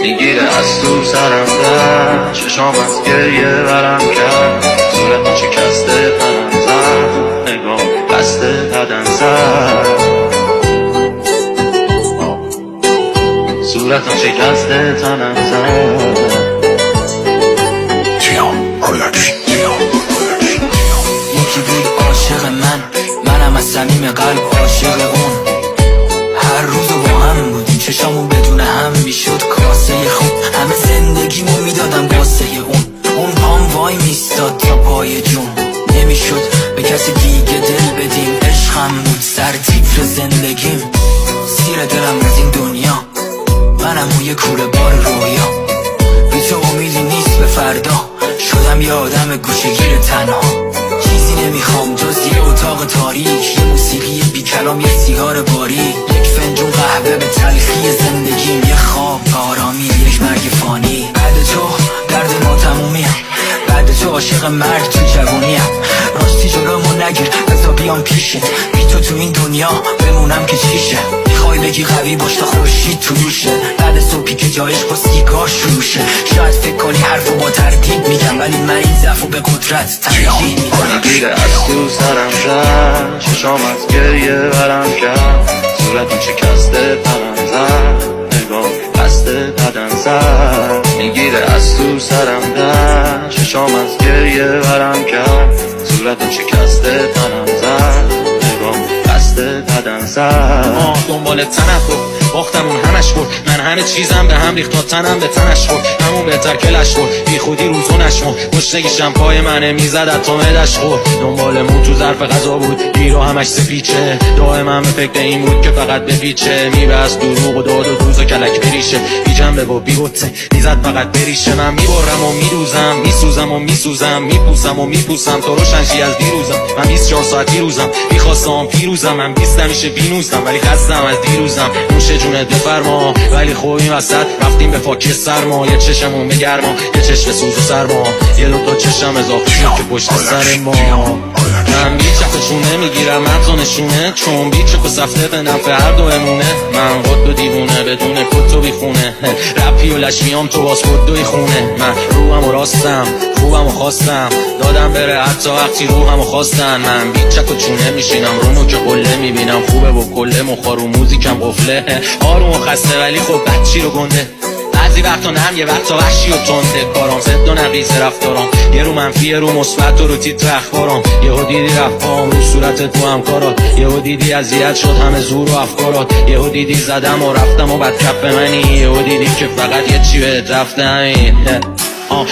میگیره از تو سرم در چشام از گریه برم کرد صورتم شکسته تنم زد نگام بسته بدن زد صورتم شکسته تنم زد یکی بود عاشق منم از صمیم قلب عاشق اون. هر روز با هم بودیم چشامون بدون هم میشد کاسه خون. همه زندگیمو میدادم واسه اون پام وای میستاد تا پای جون. نمیشد به کسی دیگه دل بدیم، عشقم بود سر تیتر زندگیم. سیر دلم از این دنیا منم و یه کوره بار رویا. بی تو امیدی نیست به فردا، شدم یه آدم گوشه‌گیر تنها. چیزی نمیخوام جز یه اتاق تاریک، یه موسیقی بی کلام، یه سیگار باریک، یک فنجون قهوه به تلخی زندگیم، یه خواب آرامی، یک مرگ فانی. بعد تو درد ما تمومیم، بعد تو عاشق مرگ تو جوونیم. راستی جلومو نگیر بذار بیام پیشت، بی تو این دنیا بمونم که چیشه. میخوای بگی قوی باش تا خورشید طلوشه، بعد صبحی که جایش با سیگار شروع شه. شاید فکر کنی حرفو با ترتیب میگم، ولی من این ضعفو به قدرت ترجیح میکنم. میگیره از تو سرم شد چشام از گریه برم کرد صورتم شکسته تنم زد نگام بسته بدن زد. میگیره از تو سرم در چشام از گریه برم کرد صورتم شکسته تنم زد نگام بسته بدن زد. دنبال تنفر باختمون همش خورد، من همه چیزم به هم ریخت تا تنم به تنش خورد. همون بهتر که لش خورد، بی خودی روزو نشمرد. مشتگیشم پای منه میزد تا مدش خورد. دنبال مون تو ظرف غذا بود، بیرو همش سپیچه. دائما به فکر این بود که فقط بپیچه. میبست دروغ و داد و دوز و کلک بریشه، بی جنبه و بی بطه میزد فقط بریشه. من میبرم و میروزم، میسوزم و میسوزم، میپوسم و میپوسم تو روشنشی از دیروزم. من 24 ساعت بیروزم، میخواستم پیروزم. من 20 همیشه بینوزم ولی خستم از دیروزم. نوش جونت بفرما ولی خب این وسط رفتیم به فاک سرما. یه چشمون به گرما، یه چشم سوز و سرما، یه دو چشم اضافه شد که پشت سر ما. من بیچه نمیگیرم متونشونه، چون بیچه و سفته به نفع هر دو امونه. من خود و دیوونه بدون کت و بیخونه، رپی و لشمیام تو باسپورت دوی خونه. من روحم و راستم خوبم و خواستم دادم بره حتی وقتی روحم و خواستن. من بیچک و چونه میشینم رونو که قله میبینم خوبه و کله مخار و موزیکم قفله. آروم و خسته ولی خب بچی رو گنده، بعضی وقتا نم یه وقتا وحشی و تنده. کارام زد و نقیص رفتارام، یه رو منفی یه رو مثبت و رو تیتر اخبارام. یهو دیدی رفت پام رو صورت تو همکارات، یهو دیدی اذیت شد همه زور و افکارات. یهو دیدی زدم و رفتم و بد کف منی، یهو دیدی که فقط یه چی بهت رفت همین.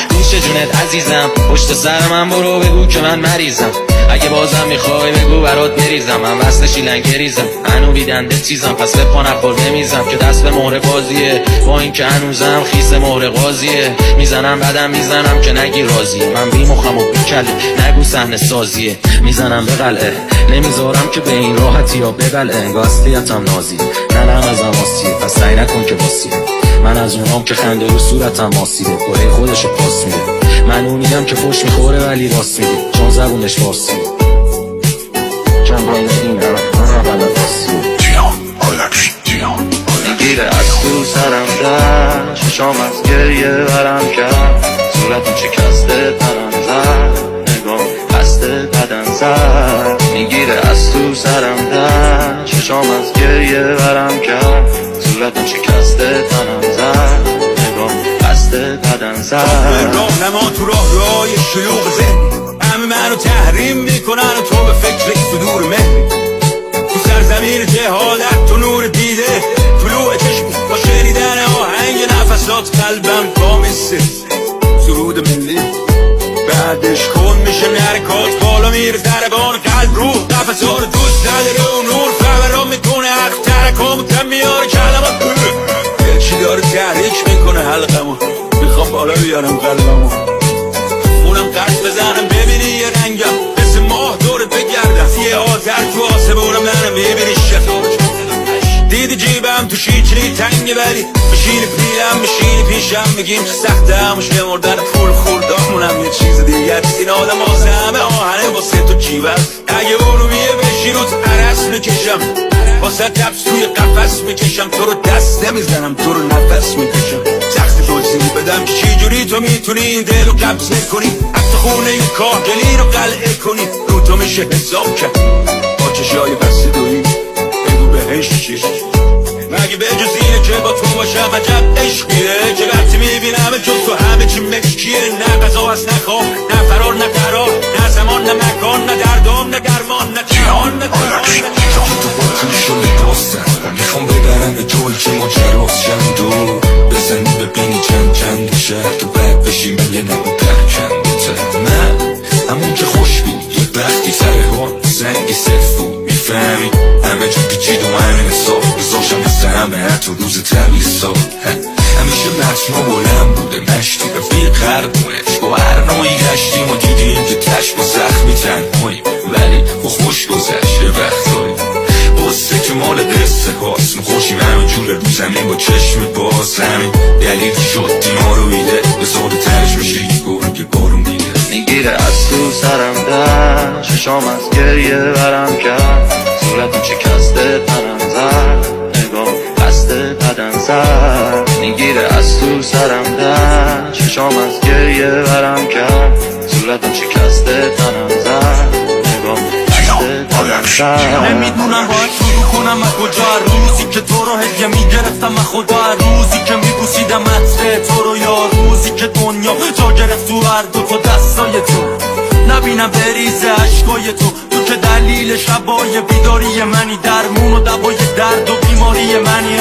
گوش جونت عزیزم پشت سر من برو بگو که من مریضم. اگه بازم میخوای بگو برات بریزم، من وصل شیلنگریزم هنو بیدنده چیزم. پس به پا نخور نمیزم که دست به مهر بازیه، با این که هنوزم خیس مهر قاضیه. میزنم بعدم میزنم که نگی راضی، من بی مخم و بی کله نگو صحنه سازیه. میزنم به قلعه نمیذارم که به این راحتی ها ببلعه. انگار اصلیتم نازی نه ازم آسیه، پس سعی نکن که باسیه. من از اونام که خنده رو صورتم ماسیده، کره خودشو پاس میده. من اونیم که فوش میخوره ولی راست میده، چون زبونش فارسیه. جنبان این من میگیره از تو سرم در چشام از گریه برم کرد صورتم شکسته تنم زد نگام بسته بدن زد. میگیره از تو سرم در چشام از گریه برم کرد صورتم شکسته تنم زد نگام بسته بدن زد. راه نما تو راه شیوخ ذهن، همه منو تحریم میکنن و تو به فکر تو دور مهری. تو سرزمین جهالت تو نور دیده، طلوع چشم با شنیدن آهنگ نفسات قلبم کامسه. سرود ملی بعدش کن میشه نرکات، بالا میره دربان قلب روح قفصان دوست نداره و نور فوران میکنه حق ترکام کم میاره کلمات. چی داره تحریک میکنه حلقمو، میخوام بالا بیارم قلبمو. خونم قرص بزنم ببینی یه رنگم مثل ماه دورت بگردم، یه آتر تو آسمونم نرم میبینی شطور. دیدی جیبم تو شیچلی تنگه ولی بشینی پیلم بشینی پیشم، میگیم که سخته هموش مردن پول خوردامونم یه چیز دیگه. این آدم واسه همه آهنه واسه تو جیبم، اگه برو بیه بشین باشی روز عرص میکشم واسه حبس توی قفس میکشم تو رو دست نمیزنم تو رو نفس میکشم سخت توضیح بدم که چی جوری تو میتونی این دل رو قبض نکنی حتی خونه این کاهگلی رو قلعه کنی رو تو میشه حساب کرد با چشای بسته دوری بگو بهش چی مگه به جز اینه که با تو باشم عجب عشقیه که وقتی میبینم جز تو همه چی مشکیه نه قضا هست نه خواب نه فرار نه قرار نه زمان نه مکان نه دردام نه درمان نه جهان نه تهان تو با پوش و لباسم میخوام ببرم به طول که ماجراست چند و بزنی ببینی چند شهر تو بد بشی من یه نمو پرکنده من همون که خوش بود یه وقتی سر هون زنگی صرف بود میفهمی همه جا پیچید و همین حساب بزاشم مثل همه حتی روز تمیز سال همیشه متنا بلند بوده مشتی رفیق قربونش با هر نوعی گشتیم و دیدیم که تش با زخمی تنهاییم ولی با خوش گذشت یه وقتایی بسته که مال قصه هاست خوشیم همه جور رو زمین با چشم باز همین دلیل شد دیما رو میده به ساده ترش میشه یک گرگ بارون دیده میگیره از تو سرم در ششام از گریه برم کرد صورتم شکسته تنم زد نگاه قصد بدن زد میگیره از تو سرم در ششام از گریه برم کرد صورتم شکسته تنم زد نگاه قصد بدن زد نمیدونم باید شروع کنم از کجا روزی که تو رو هدیه میگرفتم از خدا روزی که میبوسیدم عطر تو رو یا روزی که دنیا جا گرفت تو هر دو تا دستای تو نبینم بریزه عشقای تو که دلیل شبای بیداری منی درمون و دوای درد و بیماری منی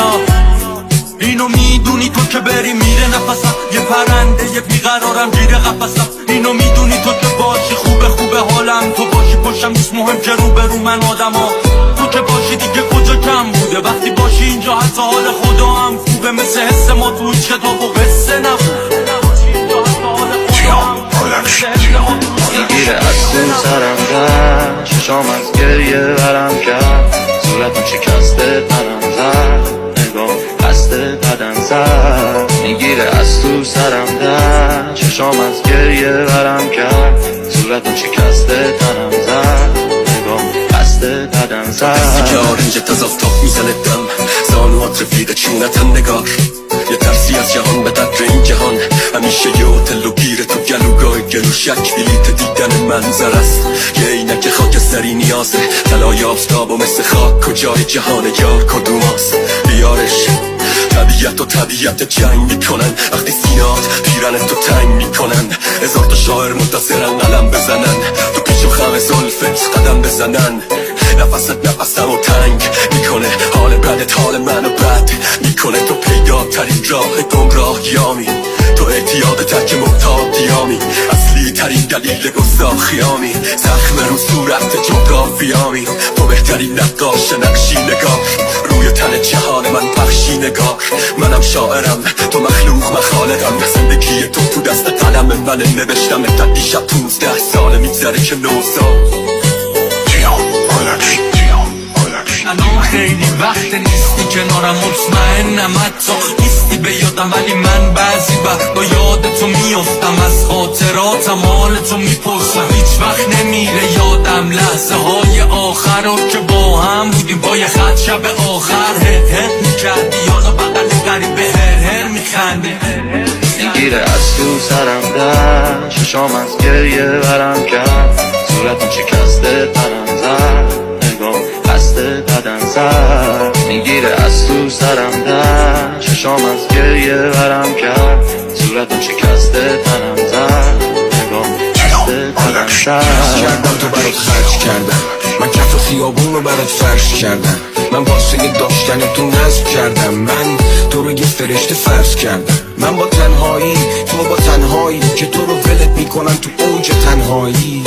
اینو میدونی تو که بری میره نفسم یه پرنده یه بیقرارم گیره قفسم اینو میدونی تو که باشی خوبه حالم تو باشی پشتم نیست مهم که رو به رو من آدم ها تو که باشی دیگه کجا کم بوده وقتی باشی اینجا حتی حال خدا هم خوبه مثل حس ما تو هیچ کتاب و قصه نبوده میگیره از تو سرم در ششام از گریه برم کرد صورتم شکسته تنم زد نگاه قصد بدن زد میگیره از تو سرم در ششام از گریه برم کرد صورتم شکسته تنم زد نگاه قصد بدن دستی که زد آرنج تاز آفتاب میزنه دم زانوات رفیق چونتن نگار یه ترسی از جهان به قدر این جهان همیشه یه هتل و گیره تو گلوگاه گلو شک بلیت دیدن منظر است یه اینک خاکستری نیازه طلای آفتاب و مثل خاک کجای جهان یار کدوماست بیارش طبیعت و طبیعت جنگ میکنن وقتی سینات پیرن تو تنگ میکنن هزار تا شاعر منتظرن قلم بزنن تو پیچ و خم زلفت قدم بزنن نفست نفسم و تنگ میکنه حال بدت حال منو بد میکنه تو پیدا ترین راه گمراهیامی تو اعتیاد ترک محتاطیامی اصلی ترین دلیل گستاخیامی زخم رو صورت جغرافیامی تو بهترین نقاش نقشی نگاه روی تن جهان من پخشی نگاه منم شاعرم تو مخلوق مخالقم زندگی تو دست قلم من نوشتم تا دیشب 15 ساله میگذره که 9 سال الان خیلی وقت نیستی کنارم مطمئنم حتی نیستی به یادم ولی من بعضی وقت با یاد تو میافتم از خاطراتم حال تو میپرسم هیچ وقت نمیره یادم لحظه های آخر رو که با هم بودیم با یه خط شب آخر هر میکردی یالا بقل غریبه هر میخنده میگیره از تو سرم در ششام از گریه برم کرد صورتم شکسته تنم زد نگاه قصد بدن زد میگیره از تو سرم در ششام از گریه برم کرد صورتم شکسته تنم زد نگاه قصد بدن زد کردم تو برات خرج کردم من کف خیابون رو برات فرش کردم من واسه داشتن تو نصب کردم من تو رو یه فرشته فرض کردم من با تنهایی تو با تنهایی که تو رو ولت میکنن تو اوج تنهایی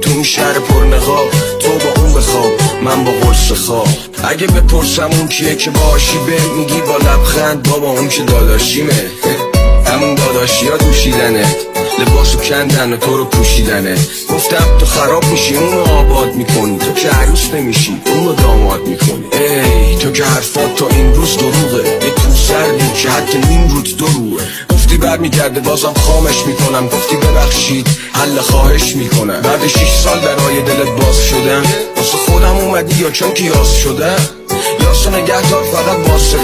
تو این شهر پرنقاب تو با اون بخواب من با قرص خواب اگه بپرسم اون کیه که باشی به میگی با لبخند بابا اون که داداشیمه همون داداشی ها دوشیدنت لباسو کندن و تو رو پوشیدنه گفتم تو خراب میشی اونو آباد میکنی تو که عروس نمیشی اونو داماد میکنی ای تو که حرفات تا این روز دروغه یه تو سردی که حتی نیم روت دروغه گفتی برمیگرده بازم خامش میکنم، گفتی ببخشید حل خواهش میکنم. بعد 6 سال درای دلت باز شدم، واسه خودم اومدی یا چون کیاس شدم؟ یاسو نگه دار فقط واسه